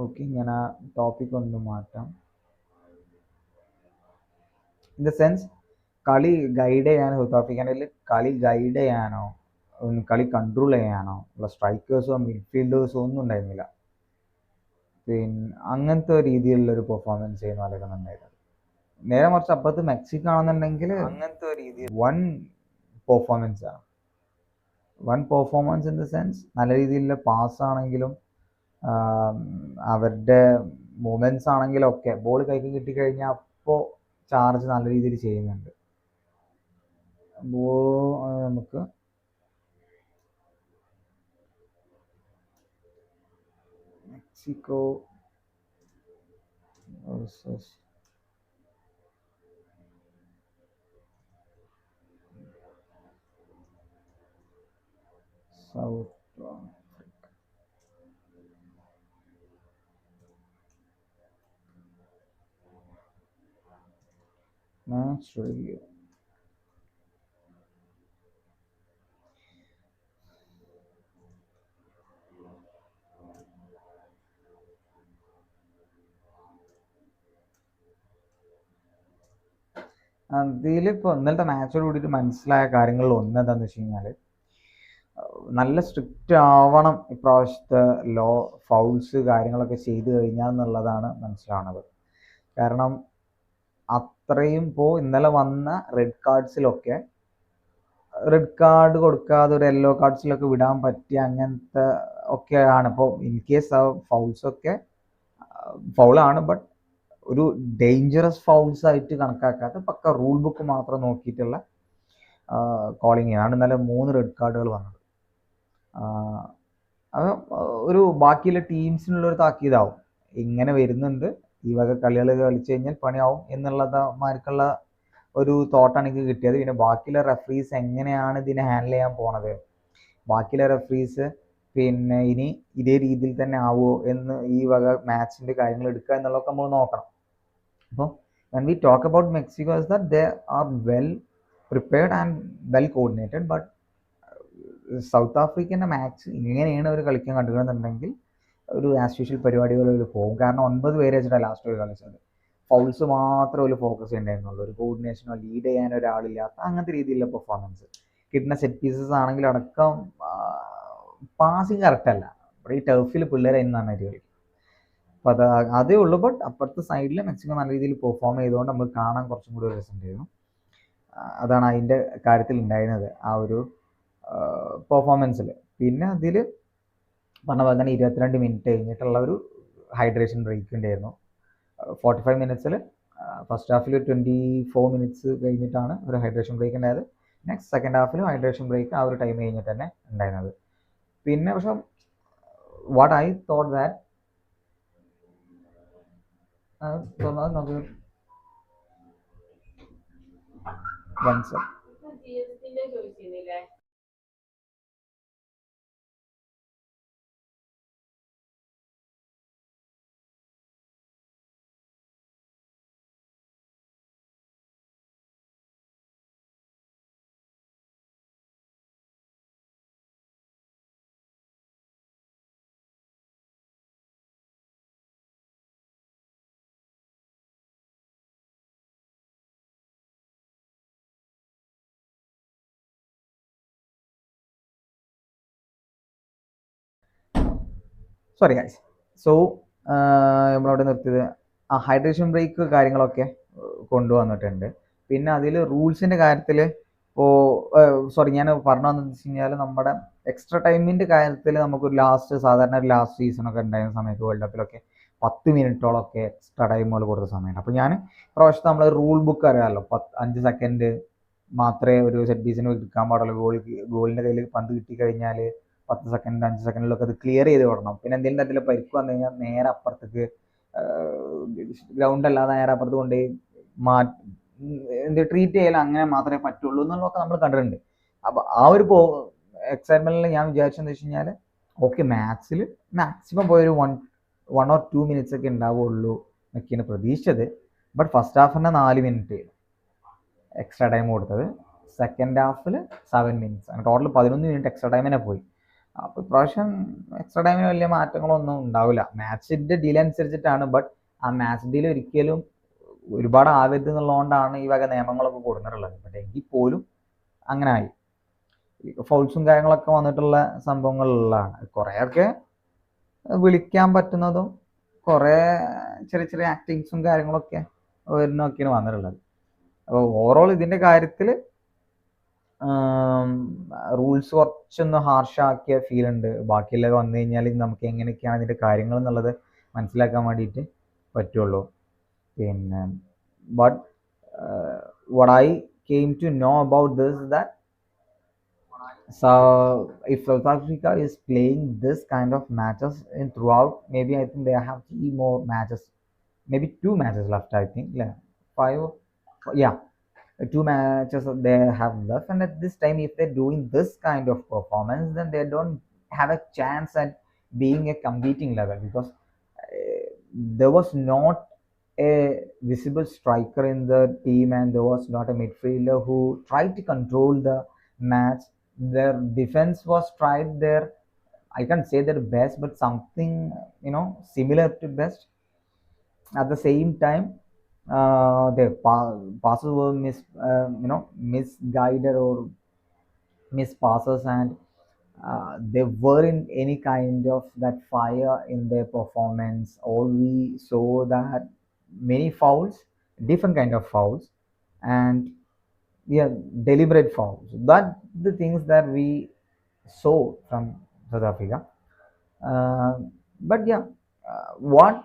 Okay, ഞാൻ ആ topic ഒന്ന് മാറ്റാം. ഇൻ ദ സെൻസ് കളി ഗൈഡ് ചെയ്യാനോ, സൗത്ത് ആഫ്രിക്കയിൽ കളി ഗൈഡ് ചെയ്യാനോ കളി കൺട്രോൾ ചെയ്യാനോ ഉള്ള സ്ട്രൈക്കേഴ്സോ മിഡ്ഫീൽഡേഴ്സോ ഒന്നും ഉണ്ടായിരുന്നില്ല. പിന്നെ അങ്ങനത്തെ രീതിയിലുള്ളൊരു പെർഫോമൻസ് ചെയ്യുന്ന വളരെ നന്നായിരുന്നു. നേരെ മറിച്ച് അപ്പുറത്ത് മെക്സിക്കോ ആണെന്നുണ്ടെങ്കിൽ അങ്ങനത്തെ രീതിയിൽ വൺ പെർഫോമൻസ് ആണ്. One performance in the sense നല്ല രീതിയിലുള്ള പാസ് ആണെങ്കിലും അവരുടെ മൂമെൻറ്റ്സ് ആണെങ്കിലും ഒക്കെ ബോൾ കൈക്ക് കിട്ടിക്കഴിഞ്ഞാൽ അപ്പോൾ ചാർജ് നല്ല രീതിയിൽ ചെയ്യുന്നുണ്ട്. നമുക്ക് Mexico versus south Africa. Match review. അതിലിപ്പോൾ ഇന്നലത്തെ മാച്ചോട് കൂടിയിട്ട് മനസ്സിലായ കാര്യങ്ങളിൽ ഒന്ന് എന്താണെന്ന് വെച്ച് കഴിഞ്ഞാൽ നല്ല സ്ട്രിക്റ്റ് ആവണം ഇപ്രാവശ്യത്തെ ഫൗൾസ് കാര്യങ്ങളൊക്കെ ചെയ്തു കഴിഞ്ഞാൽ എന്നുള്ളതാണ് മനസ്സിലാവുന്നത്. കാരണം അത്രയും ഇപ്പോൾ ഇന്നലെ വന്ന റെഡ് കാർഡ്സിലൊക്കെ റെഡ് കാർഡ് കൊടുക്കാതെ ഒരു യെല്ലോ കാർഡ്സിലൊക്കെ വിടാൻ പറ്റിയ അങ്ങനത്തെ ഒക്കെയാണ്. ഇപ്പോൾ ഇൻ കേസ് ആ ഫൗൾസൊക്കെ ഫൗളാണ്, ബട്ട് ഒരു ഡേഞ്ചറസ് ഫൗൾസ് ആയിട്ട് കണക്കാക്കാത്ത പക്ക റൂൾ ബുക്ക് മാത്രം നോക്കിയിട്ടുള്ള കോളിംഗ് ആണ് ഇന്നലെ 3 റെഡ് കാർഡുകൾ വന്നത്. അത് ഒരു ബാക്കിയുള്ള ടീംസിനുള്ളൊരു താക്കീതാവും. ഇങ്ങനെ വരുന്നുണ്ട്, ഈ വക കളികൾ കളിച്ചു കഴിഞ്ഞാൽ പണിയാവും എന്നുള്ളതാർക്കുള്ള ഒരു തോട്ടാണ് എനിക്ക് കിട്ടിയത്. പിന്നെ ബാക്കിയുള്ള റെഫറീസ് എങ്ങനെയാണ് ഇതിനെ ഹാൻഡിൽ ചെയ്യാൻ പോണത്, ബാക്കിയുള്ള റെഫറീസ് പിന്നെ ഇനി ഇതേ രീതിയിൽ തന്നെ ആവുമോ എന്ന് ഈ വക മാച്ചിൻ്റെ കാര്യങ്ങൾ എടുക്കുക എന്നുള്ളതൊക്കെ നമ്മൾ നോക്കണം. അപ്പോൾ when we talk about Mexico is that they are well prepared and well coordinated, but South ആഫ്രിക്കൻ്റെ മാച്ച് ഇങ്ങനെയാണ് അവർ കളിക്കാൻ കണ്ടുകയെന്നുണ്ടെങ്കിൽ ഒരു ആസ് യൂഷ്വൽ പരിപാടികളിൽ പോകും. കാരണം 9 പേര് വെച്ചിട്ടാണ് ലാസ്റ്റ് ഒരു കളിച്ചത്. ഫൗൾസ് മാത്രമേ ഒരു ഫോക്കസ് ചെയ്യേണ്ടായിരുന്നുള്ളൂ. ഒരു കോർഡിനേഷനോ ലീഡ് ചെയ്യാൻ ഒരാളില്ലാത്ത അങ്ങനത്തെ രീതിയിലുള്ള പെർഫോമൻസ്. കിട്ടുന്ന സെറ്റ് പീസസ് ആണെങ്കിൽ അടക്കം പാസിങ് കറക്റ്റ് അല്ല. ഇവിടെ ഈ ടർഫിൽ പിള്ളേരെ നന്നായിട്ട് കളിക്കും. അപ്പോൾ അതേ ഉള്ളൂ. ബട്ട് അപ്പുറത്തെ സൈഡിൽ മെക്സിക്കോ നല്ല രീതിയിൽ പെർഫോം ചെയ്തുകൊണ്ട് നമുക്ക് കാണാൻ കുറച്ചും കൂടി ഒരു രസമുണ്ടായിരുന്നു. അതാണ് അതിൻ്റെ കാര്യത്തിൽ ഉണ്ടായിരുന്നത്, ആ ഒരു പെർഫോമൻസിൽ. പിന്നെ അതിൽ പറഞ്ഞ പോലെ തന്നെ 22 മിനിറ്റ് കഴിഞ്ഞിട്ടുള്ള ഒരു ഹൈഡ്രേഷൻ ബ്രേക്ക് ഉണ്ടായിരുന്നു. 45 മിനിറ്റ്സിൽ ഫസ്റ്റ് ഹാഫിൽ 24 മിനിറ്റ്സ് കഴിഞ്ഞിട്ടാണ് ഒരു ഹൈഡ്രേഷൻ ബ്രേക്ക് ഉണ്ടായത്. നെക്സ്റ്റ് സെക്കൻഡ് ഹാഫിൽ ഹൈഡ്രേഷൻ ബ്രേക്ക് ആ ഒരു ടൈം കഴിഞ്ഞിട്ട് തന്നെ ഉണ്ടായിരുന്നത്. പിന്നെ പക്ഷെ what I thought that sorry guys. So നമ്മളവിടെ നിർത്തിയത് ആ ഹൈഡ്രേഷൻ ബ്രേക്ക് കാര്യങ്ങളൊക്കെ കൊണ്ടുവന്നിട്ടുണ്ട്. പിന്നെ അതിൽ റൂൾസിൻ്റെ കാര്യത്തിൽ ഇപ്പോൾ സോറി ഞാൻ പറഞ്ഞതെന്ന് വെച്ച് കഴിഞ്ഞാൽ നമ്മുടെ എക്സ്ട്രാ ടൈമിൻ്റെ കാര്യത്തിൽ നമുക്കൊരു സാധാരണ ഒരു ലാസ്റ്റ് സീസണൊക്കെ ഉണ്ടായിരുന്ന സമയത്ത് വേൾഡ് കപ്പിലൊക്കെ 10 മിനിറ്റോളമൊക്കെ എക്സ്ട്രാ ടൈമുകൾ കൊടുത്ത സമയമാണ്. അപ്പോൾ ഞാൻ പ്രാവശ്യത്തെ നമ്മൾ റൂൾ ബുക്ക് അറിയാമല്ലോ, 5 സെക്കൻഡ് മാത്രമേ ഒരു സെറ്റ് പീസിന് എടുക്കാൻ പാടുള്ളൂ. ഗോളിൻ്റെ കയ്യിൽ പന്ത് കിട്ടിക്കഴിഞ്ഞാൽ 10 സെക്കൻഡ് 5 സെക്കൻഡിലൊക്കെ അത് ക്ലിയർ ചെയ്ത് വിടണം. പിന്നെ എന്തെങ്കിലും തരത്തിൽ പരിക്ക് വന്നു കഴിഞ്ഞാൽ നേരെ അപ്പുറത്തേക്ക് ഗ്രൗണ്ട് അല്ലാതെ നേരെ അപ്പുറത്ത് കൊണ്ടുപോയി ട്രീറ്റ് ചെയ്യൽ അങ്ങനെ മാത്രമേ പറ്റുള്ളൂ എന്നുള്ളതൊക്കെ നമ്മൾ കണ്ടിട്ടുണ്ട്. അപ്പോൾ ആ ഒരു എക്സൈറ്റ്മെൻറ്റിൽ ഞാൻ വിചാരിച്ചെന്ന് വെച്ച് കഴിഞ്ഞാൽ ഓക്കെ മാച്ചിൽ മാക്സിമം പോയൊരു 1 or 2 മിനിറ്റ്സ് ഒക്കെ ഉണ്ടാവുള്ളൂ എന്നൊക്കെയാണ് പ്രതീക്ഷിച്ചത്. ബട്ട് ഫസ്റ്റ് ഹാഫിന് 4 മിനിറ്റ് എക്സ്ട്രാ ടൈം കൊടുത്തത്, സെക്കൻഡ് ഹാഫിൽ 7 മിനിറ്റ്സ്, അങ്ങനെ ടോട്ടൽ 11 മിനിറ്റ് എക്സ്ട്രാ ടൈമിനെ പോയി. അപ്പോൾ ഇപ്രാവശ്യം എക്സ്ട്രാ ടൈമിന് വലിയ മാറ്റങ്ങളൊന്നും ഉണ്ടാവില്ല. മാച്ചിന്റെ ഡീൽ അനുസരിച്ചിട്ടാണ്. ബട്ട് ആ മാച്ച് ഡീൽ ഒരിക്കലും ഒരുപാട് ആവരുത് എന്നുള്ളതുകൊണ്ടാണ് ഈ വക നിയമങ്ങളൊക്കെ കൊടുത്തിട്ടുള്ളത്. ബട്ട് എങ്കിൽ പോലും അങ്ങനെ ആയി. ഫൗൾസും കാര്യങ്ങളൊക്കെ വന്നിട്ടുള്ള സംഭവങ്ങളുള്ളതാണ്. കുറേയൊക്കെ വിളിക്കാൻ പറ്റുന്നതും കുറേ ചെറിയ ചെറിയ ആക്ടിങ്സും കാര്യങ്ങളൊക്കെ വരുന്നൊക്കെയാണ് വന്നിട്ടുള്ളത്. അപ്പോൾ ഓവറോൾ ഇതിൻ്റെ കാര്യത്തിൽ റൂൾസ് കുറച്ചൊന്ന് ഹാർഷാക്കിയ ഫീൽ ഉണ്ട്. ബാക്കിയുള്ളത് വന്നു കഴിഞ്ഞാൽ നമുക്ക് എങ്ങനെയൊക്കെയാണ് ഇതിൻ്റെ കാര്യങ്ങൾ എന്നുള്ളത് മനസ്സിലാക്കാൻ വേണ്ടിയിട്ട് പറ്റുള്ളൂ. പിന്നെ but what I came to know about this is that so if South Africa is playing this kind of matches in throughout, maybe I think they have 3 more matches, maybe 2 matches left, I think. Yeah, 5, yeah, 2 matches they have left. And at this time, if they're doing this kind of performance, then they don't have a chance at being a competing level, because there was not a visible striker in the team, and there was not a midfielder who tried to control the match. Their defense was tried their, I can't say their best, but something, similar to best. At the same time, their passes were misguided or missed passes, and they weren't any kind of that fire in their performance. All we saw that many fouls, different kind of fouls, and yeah, deliberate fouls. That the things that we saw from South Africa. But yeah, what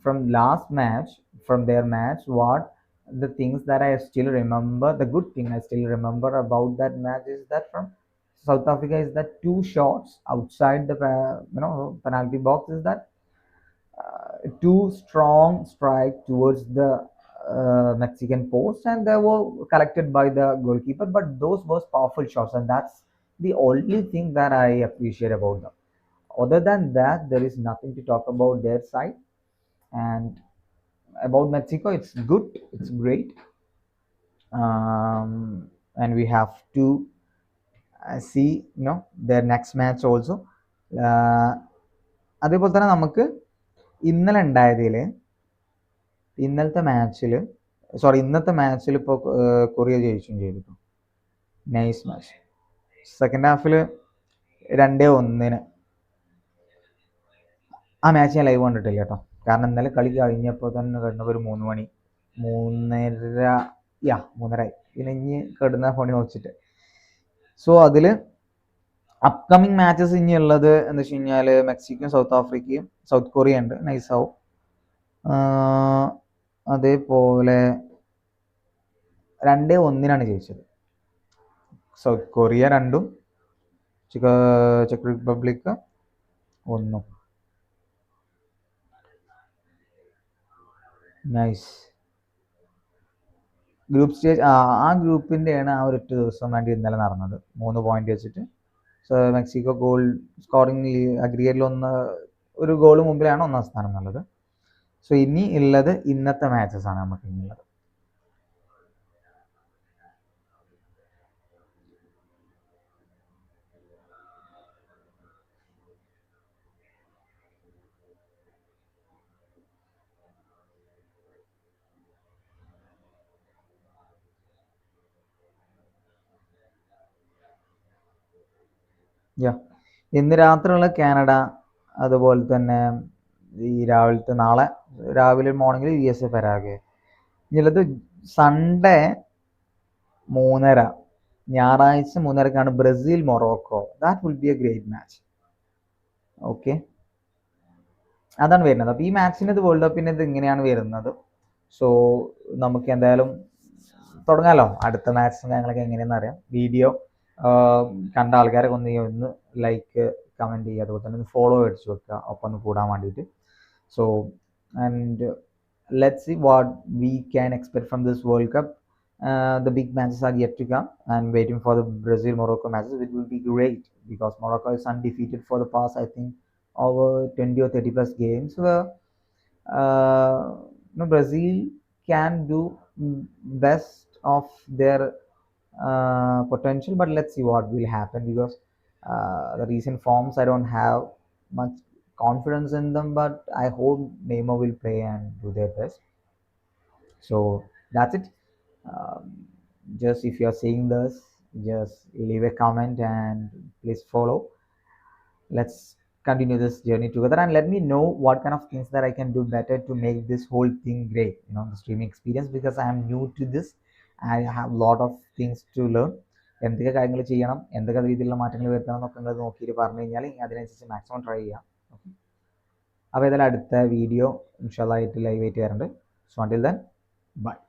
from last match, from their match, what the things that I still remember, the good thing I still remember about that match is that from South Africa is that 2 shots outside the penalty box, is that 2 strong strike towards the Mexican post, and they were collected by the goalkeeper, but those was powerful shots, and that's the only thing that I appreciate about them. Other than that, there is nothing to talk about their side. And about Mexico, it's good, it's great, and we have to see their next match also. അതേപോലെ തന്നെ നമുക്ക് ഇന്നലെ ഉണ്ടായതിൽ ഇന്നത്തെ മാച്ചിൽ ഇപ്പോൾ Korea ജയിച്ചും ചെയ്തു. Nice match. Second ഹാഫിൽ 2-1 ആ match ഞാൻ ലൈവ് കണ്ടിട്ടില്ല കേട്ടോ. കാരണം ഇന്നലെ കളി കഴിഞ്ഞപ്പോൾ തന്നെ കിടന്നപ്പോൾ ഒരു 3 മണി 3:30 പിന്നെ ഇനി കിടന്ന ഫോണിൽ വെച്ചിട്ട്. സോ അതിൽ അപ്കമിങ് മാച്ചസ് ഇനി ഉള്ളത് എന്താ വെച്ച് കഴിഞ്ഞാൽ മെക്സിക്കോയും സൗത്ത് ആഫ്രിക്കയും സൗത്ത് കൊറിയ ഉണ്ട്, നൈസാവും. അതേപോലെ 2-1 ജയിച്ചത് south Korea, 2 check republic 1. Nice. Group stage ആ ഗ്രൂപ്പിൻ്റെയാണ് ആ ഒരൊറ്റ ദിവസം വേണ്ടി ഇന്നലെ നടന്നത്. 3 പോയിന്റ് വെച്ചിട്ട്. സോ മെക്സിക്കോ ഗോൾ സ്കോറിംഗ് അഗ്രിഗേറ്റിൽ ഒരു ഗോൾ മുമ്പിലാണ് 1ാം സ്ഥാനം എന്നുള്ളത്. സോ ഇനി ഉള്ളത് ഇന്നത്തെ മാച്ചസ് ആണ് നമുക്ക് ഇനിയുള്ളത്. ഇന്ന് രാത്രിയുള്ള കാനഡ, അതുപോലെ തന്നെ ഈ നാളെ രാവിലെ മോർണിംഗിൽ USA പരാഗ്വേ. ഇനിയുള്ളത് സൺഡേ 3:30, ഞായറാഴ്ച 3:30ക്കാണ് Brazil Morocco. That will be a great match. Okay, അതാണ് വരുന്നത്. അപ്പോൾ ഈ മാച്ചിന് വേൾഡ് കപ്പിന് ഇങ്ങനെയാണ് വരുന്നത്. സോ നമുക്ക് എന്തായാലും തുടങ്ങാമല്ലോ. അടുത്ത മാച്ചും കാര്യങ്ങളൊക്കെ എങ്ങനെയാണെന്ന് അറിയാം. വീഡിയോ കണ്ട ആൾക്കാരൊക്കെ ഒന്ന് ലൈക്ക്, കമൻറ്റ് ചെയ്യുക, അതുപോലെ തന്നെ ഫോളോ അടിച്ചു വെക്കുക ഒപ്പം ഒന്ന് കൂടാൻ വേണ്ടിയിട്ട്. So and let's see what we can expect from this world cup. The big matches are yet to come. I'm waiting for the Brazil-Morocco matches. It will be great because Morocco is undefeated for the past, I think, over 20 or 30 plus games. Where Brazil can do best of their potential, but let's see what will happen, because The recent forms, I don't have much confidence in them, but I hope Neymar will play and do their best. So that's it. Um, just if you're seeing this, just leave a comment and please follow. Let's continue this journey together and let me know what kind of things that I can do better to make this whole thing great, the streaming experience, because I am new to this. I have a lot of things to learn. എന്തൊക്കെ കാര്യങ്ങൾ ചെയ്യണം, എന്തൊക്കെ രീതിയിലുള്ള മാറ്റങ്ങൾ വരുത്തണം എന്നൊക്കെ നിങ്ങൾ നോക്കിയിട്ട് പറഞ്ഞു കഴിഞ്ഞാൽ അതിനനുസരിച്ച് മാക്സിമം ട്രൈ ചെയ്യാം. അപ്പോൾ ഏതായാലും അടുത്ത വീഡിയോ ഇൻഷാല്ലാ ആയിട്ട് ലൈവ് ആയിട്ട് വരുന്നുണ്ട്. So until then bye.